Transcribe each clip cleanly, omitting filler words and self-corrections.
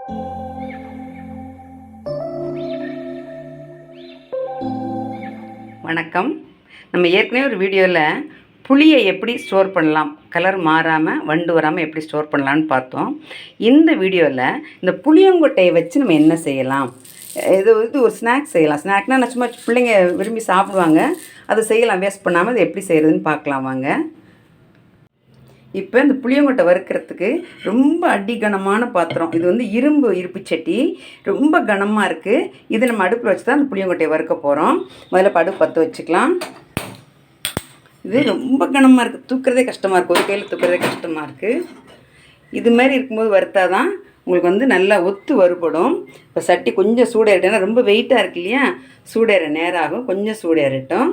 வணக்கம். நம்ம ஏற்கனவே ஒரு வீடியோவில் புளியை எப்படி ஸ்டோர் பண்ணலாம், கலர் மாறாமல் வண்டு வராமல் எப்படி ஸ்டோர் பண்ணலான்னு பார்த்தோம். இந்த வீடியோவில் இந்த புளியங்கொட்டையை வச்சு நம்ம என்ன செய்யலாம், இது ஒரு ஸ்நாக்ஸ் செய்யலாம். ஸ்நாக்னால் நான் சும்மா பிள்ளைங்க விரும்பி சாப்பிடுவாங்க, அதை செய்யலாம் வேஸ்ட் பண்ணாமல். அது எப்படி செய்கிறதுன்னு பார்க்கலாம் வாங்க. இப்போ இந்த புளியங்கொட்டை வறுக்கிறதுக்கு ரொம்ப அடிகனமான பாத்திரம். இது இரும்பு சட்டி, ரொம்ப கனமாக இருக்குது. இது நம்ம அடுப்பில் வச்சு தான் அந்த புளியங்கொட்டையை வறுக்க போகிறோம். முதல்ல அடுப்பு பற்ற வச்சுக்கலாம். இது ரொம்ப கனமாக இருக்குது, தூக்குறதே கஷ்டமாக இருக்குது, ஒரு கையில் தூக்குறதே கஷ்டமாக இருக்குது. இது மாதிரி இருக்கும்போது வறுத்தா தான் உங்களுக்கு நல்லா ஒத்து வறுபடும். இப்போ சட்டி கொஞ்சம் சூடேறிட்டேன்னா, ரொம்ப வெயிட்டாக இருக்கு இல்லையா, சூடேற நேரம் ஆகும். கொஞ்சம் சூடேறட்டும்.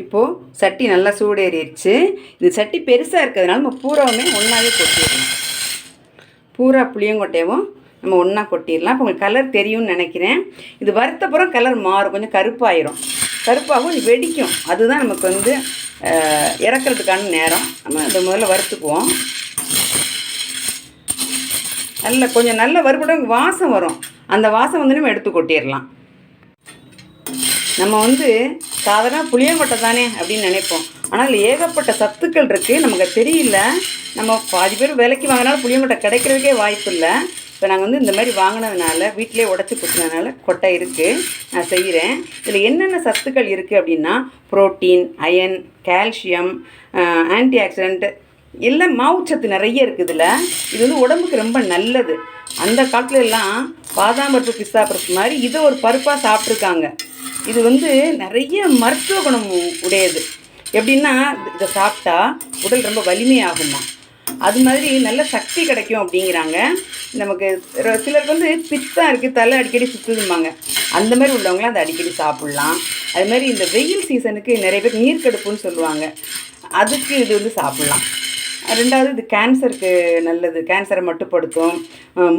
இப்போது சட்டி நல்லா சூடேறிடுச்சு. இது சட்டி பெருசாக இருக்கிறதுனால நம்ம பூராவுமே ஒன்றாவே கொட்டிடலாம். பூரா புளியங்கொட்டையவும் நம்ம ஒன்றா கொட்டிடலாம். இப்போ உங்களுக்கு கலர் தெரியும்னு நினைக்கிறேன். இது வறுத்தப்புறம் கலர் மாறும், கொஞ்சம் கருப்பாயிரும். கருப்பாகவும் வெடிக்கும். அதுதான் நமக்கு இறக்கிறதுக்கான நேரம். நம்ம அதை முதல்ல வறுத்துக்குவோம். கொஞ்சம் நல்ல வறுபட வாசம் வரும். அந்த வாசம் நம்ம எடுத்து கொட்டிடலாம். நம்ம சாதாரண புளியங்கொட்டை தானே அப்படின்னு நினைப்போம். ஆனால் ஏகப்பட்ட சத்துக்கள் இருக்குது, நமக்கு தெரியல. நம்ம பாதி பேர் விலைக்கு வாங்கினாலும் புளியங்கொட்டை கிடைக்கிறதுக்கே வாய்ப்பு இல்லை. இப்போ நாங்கள் இந்த மாதிரி வாங்கினதுனால, வீட்டிலே உடச்சி குத்துனதுனால கொட்டை இருக்குது, நான் செய்கிறேன். இதில் என்னென்ன சத்துக்கள் இருக்குது அப்படின்னா, protein, iron, calcium, antioxidant, எல்லாம் மாவுச்சத்து நிறைய இருக்குது இதில். இது உடம்புக்கு ரொம்ப நல்லது. அந்த காலத்துல எல்லாம் பாதாம் பருப்பு, பிஸ்தா பருப்பு மாதிரி இதை ஒரு பருப்பாக சாப்பிட்ருக்காங்க. இது நிறைய மருத்துவ குணம் உடையது. எப்படின்னா, இதை சாப்பிட்டா உடல் ரொம்ப வலிமையாகுமா, அது மாதிரி நல்ல சக்தி கிடைக்கும் அப்படிங்கிறாங்க. நமக்கு சிலருக்கு பித்தம் இருக்குது, தலை அடிக்கடி சுற்றுதும்பாங்க. அந்த மாதிரி உள்ளவங்களாம் அதை அடிக்கடி சாப்பிட்லாம். அது மாதிரி இந்த வெயில் சீசனுக்கு நிறைய பேர் நீர்க்கடுப்புன்னு சொல்லுவாங்க, அதுக்கு இது சாப்பிட்லாம். ரெண்டாவது, இது கேன்சருக்கு நல்லது, கேன்சரை மட்டுப்படுத்தும்,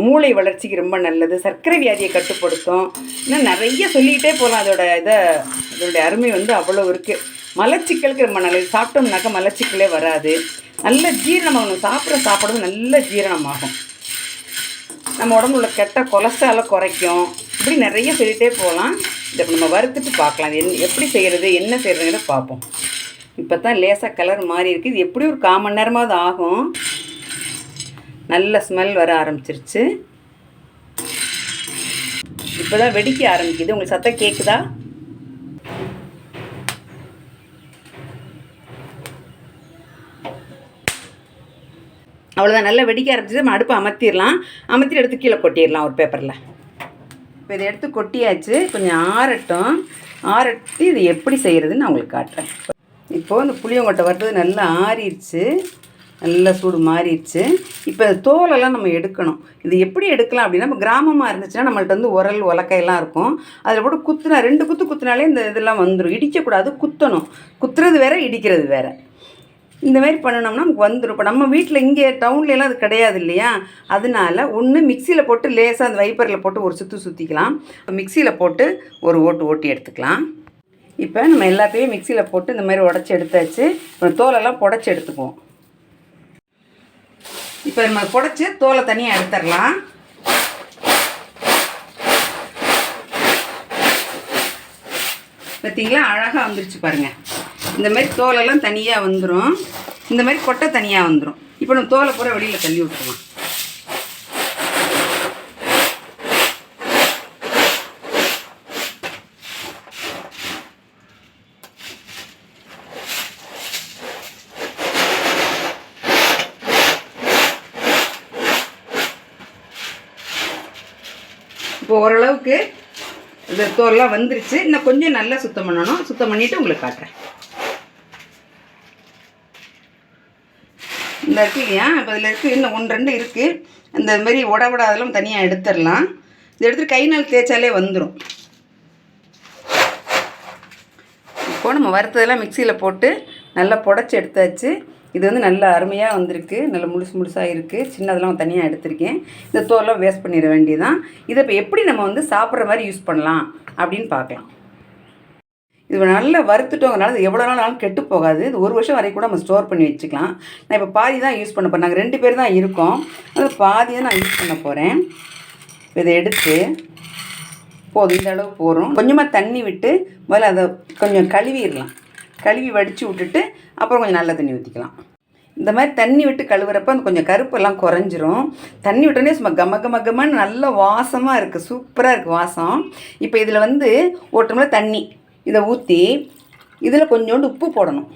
மூளை வளர்ச்சிக்கு ரொம்ப நல்லது, சர்க்கரை வியாதியை கட்டுப்படுத்தும். இன்னும் நிறைய சொல்லிக்கிட்டே போகலாம். அதோடைய அருமை அவ்வளோ இருக்குது. மலச்சிக்கலுக்கு ரொம்ப நல்லது. சாப்பிட்டோம்னாக்கா மலச்சிக்கலே வராது. நல்ல ஜீரணமாகணும். சாப்பிட்ற சாப்பாடு நல்ல ஜீரணமாகும். நம்ம உடம்புல உள்ள கெட்ட கொலஸ்ட்ராலை குறைக்கும். இப்படி நிறைய சொல்லிகிட்டே போகலாம். இதை நம்ம வறுத்துட்டு பார்க்கலாம். எப்படி செய்கிறது, என்ன செய்கிறதுங்கிறத பார்ப்போம். இப்போ தான் லேசாக கலர் மாறி இருக்குது. இது எப்படி ஒரு 1/4 மணி நேரமாவது ஆகும். நல்ல ஸ்மெல் வர ஆரம்பிச்சிருச்சு. இப்போ தான் வெடிக்க ஆரம்பிக்குது. உங்களுக்கு சத்தம் கேட்குதா? அவ்வளோதான், நல்லா வெடிக்க ஆரம்பிச்சிது. நம்ம அடுப்பை அமர்த்திட்டு எடுத்து கீழே கொட்டிடலாம் ஒரு பேப்பரில். இப்போ இதை எடுத்து கொட்டியாச்சு. கொஞ்சம் ஆறட்டி இது எப்படி செய்கிறதுன்னு நான் உங்களுக்கு காட்டுறேன். இப்போது இந்த புளியங்கொட்டை வறுத்தது நல்லா ஆறிடுச்சு, நல்லா சூடு மாறிடுச்சு. இப்போ இந்த தோலெல்லாம் நம்ம எடுக்கணும். இது எப்படி எடுக்கலாம் அப்படின்னா, நம்ம கிராமமாக இருந்துச்சுன்னா நம்மள்ட்ட உரல் உலக்கையெல்லாம் இருக்கும். அதில் போட்டு குத்துனா 2 குத்து குத்துனாலே இந்த இதெல்லாம் வந்துடும். இடிக்கக்கூடாது, குத்தணும். குத்துறது வேறு, இடிக்கிறது வேறு. இந்த மாதிரி பண்ணணும்னா நமக்கு வந்துடும். இப்போ நம்ம வீட்டில் இங்கே டவுன்லலாம் அது கிடையாது இல்லையா, அதனால ஒன்று மிக்சியில் போட்டு லேசாக அந்த வைப்பரில் போட்டு ஒரு சுற்றிக்கலாம். மிக்சியில் போட்டு ஒரு ஓட்டி எடுத்துக்கலாம். இப்போ நம்ம எல்லாத்தையும் மிக்சியில் போட்டு இந்த மாதிரி உடச்சி எடுத்தாச்சு. இப்போ தோலெல்லாம் புடச்சி எடுத்துக்குவோம். இப்போ நம்ம புடச்சி தோலை தனியாக எடுத்துடலாம். பார்த்தீங்களா, அழகாக வந்துருச்சு பாருங்கள். இந்த மாதிரி தோலெல்லாம் தனியாக வந்துடும், இந்த மாதிரி கொட்டை தனியாக வந்துடும். இப்போ நம்ம தோலை பூரா வெளியில் தள்ளி விட்டுருவோம். இப்போ ஓரளவுக்கு இந்த தோல்லாம் வந்துருச்சு. இன்னும் கொஞ்சம் நல்லா சுத்தம் பண்ணணும். சுத்தம் பண்ணிவிட்டு உங்களுக்கு காட்டுறேன். இந்த இருக்கு இல்லையா, இப்போ இதில் இருக்குது, இன்னும் 1-2 இருக்குது. அந்த மாதிரி உடவிடாதெல்லாம் தனியாக எடுத்துடலாம். இதை எடுத்துகிட்டு கை நாள் தேய்ச்சாலே வந்துடும். இப்போது நம்ம வறுத்ததெல்லாம் மிக்சியில் போட்டு நல்லா புடச்சி எடுத்தாச்சு. இது நல்லா அருமையாக வந்திருக்கு. நல்லா முழுசாக இருக்குது. சின்னதெல்லாம் தனியாக எடுத்திருக்கேன். இந்த தோலெல்லாம் வேஸ்ட் பண்ணிட வேண்டியதான். இதை இப்போ எப்படி நம்ம சாப்பிட்ற மாதிரி யூஸ் பண்ணலாம் அப்படின்னு பார்க்கலாம். இது நல்லா வறுத்துட்டோங்கனால இது எவ்வளோ நாளும் கெட்டு போகாது. இது 1 வருஷம் வரைக்கும் கூட நம்ம ஸ்டோர் பண்ணி வச்சுக்கலாம். நான் இப்போ பாதி தான் யூஸ் பண்ண போகிறேன். நாங்கள் 2 பேர் தான் இருக்கோம், அது பாதி தான் நான் யூஸ் பண்ண போகிறேன். இதை எடுத்து போதும், இந்த அளவு போகிறோம். கொஞ்சமாக தண்ணி விட்டு முதல்ல அதை கொஞ்சம் கழுவிடலாம். கழுவி வடித்து விட்டுட்டு அப்புறம் கொஞ்சம் நல்ல தண்ணி ஊற்றிக்கலாம். இந்த மாதிரி தண்ணி விட்டு கழுவுறப்ப அந்த கொஞ்சம் கருப்பெல்லாம் குறைஞ்சிரும். தண்ணி விட்டோன்னே சும்மா கமன்னு நல்ல வாசமாக இருக்குது, சூப்பராக இருக்குது வாசம். இப்போ இதில் வந்து ஒரு டம்ளர் தண்ணி இதை ஊற்றி இதில் கொஞ்சோண்டு உப்பு போடணும்.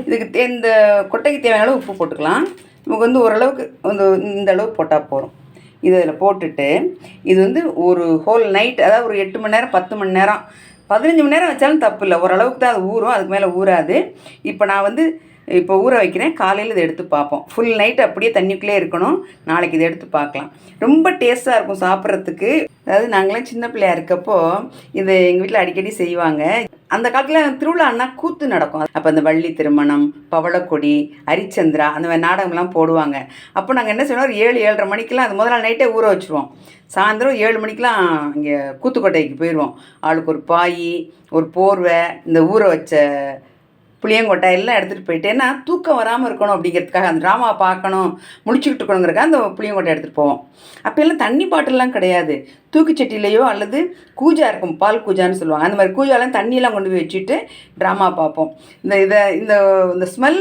இதுக்கு இந்த கொட்டைக்கு தேவையான அளவு உப்பு போட்டுக்கலாம். நமக்கு வந்து ஓரளவுக்கு இந்த அளவு போட்டால் போதும். இதில் போட்டுட்டு இது வந்து ஒரு ஹோல் நைட், அதாவது ஒரு 8 மணி நேரம் 10 மணி நேரம் 15 மணி நேரம் வச்சாலும் தப்பு இல்லை. ஓரளவுக்கு தான் அது ஊறும், அதுக்கு மேலே ஊறாது. இப்போ ஊற வைக்கிறேன். காலையில் இதை எடுத்து பார்ப்போம். ஃபுல் நைட் அப்படியே தண்ணிக்குள்ளே இருக்கணும். நாளைக்கு இதை எடுத்து பார்க்கலாம். ரொம்ப டேஸ்ட்டாக இருக்கும் சாப்பிட்றதுக்கு. அதாவது நாங்களாம் சின்ன பிள்ளையா இருக்கப்போ இதை எங்கள் வீட்டில் அடிக்கடி செய்வாங்க. அந்த காலத்தில் திருவிழான்னா கூத்து நடக்கும். அப்போ அந்த வள்ளி திருமணம், பவளக்கொடி, ஹரிச்சந்திரா அந்த மாதிரி நாடகம்லாம் போடுவாங்க. அப்போ நாங்கள் என்ன செய்வோம், ஒரு 7-7:30 மணிக்கெலாம் அது முதல் நாள் நைட்டே ஊற வச்சுருவோம். சாயந்தரம் 7 மணிக்கெலாம் இங்கே கூத்துக்கோட்டைக்கு போயிடுவோம். ஆளுக்கு ஒரு பாய், ஒரு போர்வை, இந்த ஊற வச்ச புளியங்கொட்டை எல்லாம் எடுத்துகிட்டு போயிட்டு, ஏன்னா தூக்கம் வராமல் இருக்கணும் அப்படிங்கிறதுக்காக, அந்த ட்ராமாவை பார்க்கணும் முடிச்சுக்கிட்டு இருக்கணுங்கிறக்காக அந்த புளியங்கொட்டை எடுத்துகிட்டு போவோம். அப்போ எல்லாம் தண்ணி பாட்டிலெலாம் கிடையாது. தூக்குச்சட்டிலையோ அல்லது கூஜா இருக்கும், பால் கூஜான்னு சொல்லுவாங்க. அந்த மாதிரி கூஜாலாம் தண்ணியெல்லாம் கொண்டு போய் வச்சுட்டு ட்ராமா பார்ப்போம். இந்த ஸ்மெல்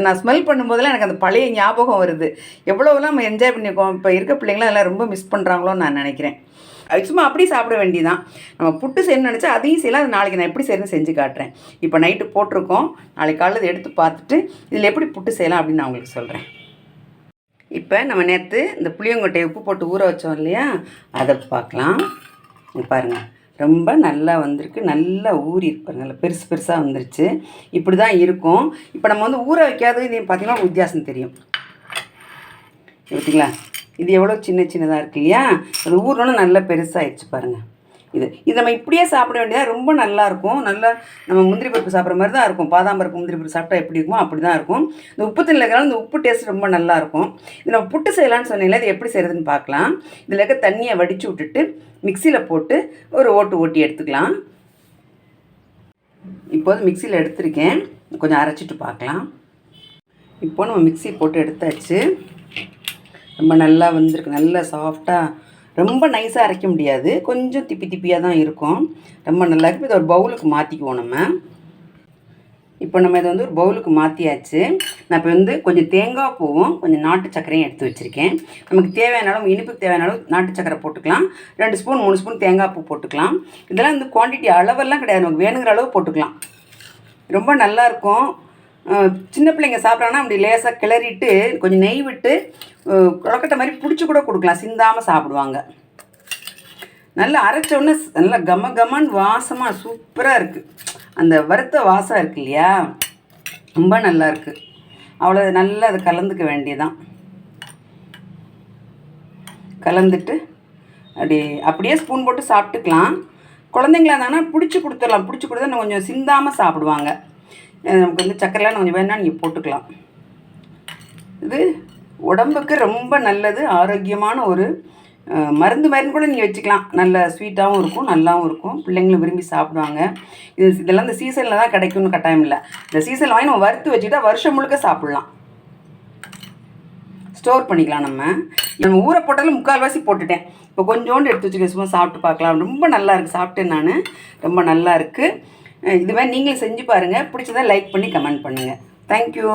நான் ஸ்மெல் பண்ணும்போதெல்லாம் எனக்கு அந்த பழைய ஞாபகம் வருது. எவ்வளோலாம் நம்ம என்ஜாய் பண்ணியிருக்கோம். இப்போ இருக்க பிள்ளைங்களாம் அதெல்லாம் ரொம்ப மிஸ் பண்ணுறாங்களோன்னு நான் நினைக்கிறேன். சும்மா அப்படி சாப்பிட வேண்டியதான். நம்ம புட்டு செய்யணும்னு நினச்சா அதையும் செய்யலாம். அது நாளைக்கு நான் எப்படி செய்யணும்னு செஞ்சு காட்டுறேன். இப்போ நைட்டு போட்டிருக்கோம். நாளைக்கு காலையில் இதை எடுத்து பார்த்துட்டு இதில் எப்படி புட்டு செய்யலாம் அப்படின்னு நான் உங்களுக்கு சொல்கிறேன். இப்போ நம்ம நேற்று இந்த புளியங்கொட்டையை உப்பு போட்டு ஊற வச்சோம் இல்லையா, அதை பார்க்கலாம். பாருங்கள், ரொம்ப நல்லா வந்திருக்கு, நல்லா ஊறி இருப்பாருங்க, நல்லா பெருசு பெருசாக வந்துருச்சு. இப்படி தான் இருக்கும். இப்போ நம்ம வந்து ஊற வைக்காத இதையும் பார்த்திங்கன்னா வித்தியாசம் தெரியும். பார்த்தீங்களா, இது எவ்வளோ சின்னதாக இருக்கு இல்லையா, அது ஊறணும் நல்லா பெருசாகிடுச்சு பாருங்கள். இது நம்ம இப்படியே சாப்பிட வேண்டியதாக, ரொம்ப நல்லாயிருக்கும். நல்லா நம்ம முந்திரி பருப்பு சாப்பிட்ற மாதிரி தான் இருக்கும். பாதாம் பருப்பு முந்திரி பருப்பு சாப்பிட்டா எப்படி இருக்குமோ அப்படி தான் இருக்கும். இந்த உப்பு தண்ணியில் இருக்கிறனால இந்த உப்பு டேஸ்ட் ரொம்ப நல்லாயிருக்கும். இது நம்ம புட்டு செய்யலான்னு சொன்னீங்களா, இது எப்படி செய்கிறதுன்னு பார்க்கலாம். இதில் இருக்க தண்ணியை வடித்து விட்டுட்டு மிக்சியில் போட்டு ஒரு ஓட்டி எடுத்துக்கலாம். இப்போது மிக்சியில் எடுத்துருக்கேன், கொஞ்சம் அரைச்சிட்டு பார்க்கலாம். இப்போது நம்ம மிக்சி போட்டு எடுத்தாச்சு. ரொம்ப நல்லா வந்திருக்கு, நல்லா சாஃப்டாக. ரொம்ப நைஸாக அரைக்க முடியாது, கொஞ்சம் திப்பியாக தான் இருக்கும். ரொம்ப நல்லா இருக்குது. இதை ஒரு பவுலுக்கு மாற்றிக்குவோம் நம்ம. இப்போ நம்ம இதை வந்து ஒரு பவுலுக்கு மாற்றியாச்சு. நான் இப்போ வந்து கொஞ்சம் தேங்காய் பூவும் கொஞ்சம் நாட்டு சர்க்கரையும் எடுத்து வச்சுருக்கேன். நமக்கு தேவையான அளவு, இனிப்புக்கு தேவையான அளவு நாட்டு சர்க்கரை போட்டுக்கலாம். 2 ஸ்பூன் 3 ஸ்பூன் தேங்காய் பூ போட்டுக்கலாம். இதெல்லாம் வந்து குவான்டிட்டி அளவெல்லாம் கிடையாது, நமக்கு வேணுங்கிற அளவு போட்டுக்கலாம். ரொம்ப நல்லாயிருக்கும். சின்ன பிள்ளைங்க சாப்பிட்றாங்கன்னா அப்படி லேசாக கிளறிட்டு கொஞ்சம் நெய் விட்டு கொழக்கட்டை மாதிரி பிடிச்சி கூட கொடுக்கலாம், சிந்தாமல் சாப்பிடுவாங்க. நல்லா அரைச்சோடனே நல்லா கமன்னு வாசமாக சூப்பராக இருக்குது. அந்த வறுத்த வாசம் இருக்கு இல்லையா, ரொம்ப நல்லா இருக்குது. அவ்வளோ நல்லா அதை கலந்துக்க வேண்டியதான். கலந்துட்டு அப்படியே ஸ்பூன் போட்டு சாப்பிட்டுக்கலாம். குழந்தைங்களா இருந்தாங்கன்னா பிடிச்சி கொடுத்துடலாம். பிடிச்சி கொடுத்தா கொஞ்சம் சிந்தாமல் சாப்பிடுவாங்க. நமக்கு வந்து சர்க்கரைலாம் கொஞ்சம் வேணால் நீங்கள் போட்டுக்கலாம். இது உடம்புக்கு ரொம்ப நல்லது, ஆரோக்கியமான ஒரு மருந்து கூட நீங்கள் வச்சுக்கலாம். நல்ல ஸ்வீட்டாகவும் இருக்கும், நல்லாவும் இருக்கும். பிள்ளைங்களும் விரும்பி சாப்பிடுவாங்க. இதெல்லாம் இந்த சீசனில் தான் கிடைக்கும்னு கட்டாயம் இல்லை. இந்த சீசனில் வாங்கி நம்ம வறுத்து வச்சுக்கிட்டா வருஷம் முழுக்க சாப்பிட்லாம், ஸ்டோர் பண்ணிக்கலாம். நம்ம ஊற போட்டாலும் 3/4 போட்டுட்டேன். இப்போ கொஞ்சோண்டு எடுத்து வச்சுக்க, சும்மா சாப்பிட்டு பார்க்கலாம். ரொம்ப நல்லா இருக்குது, சாப்பிட்டேன் நான், ரொம்ப நல்லா இருக்குது. இதுவே நீங்களும் செஞ்சு பாருங்கள். பிடிச்சதா லைக் பண்ணி கமெண்ட் பண்ணுங்கள். தேங்க்யூ.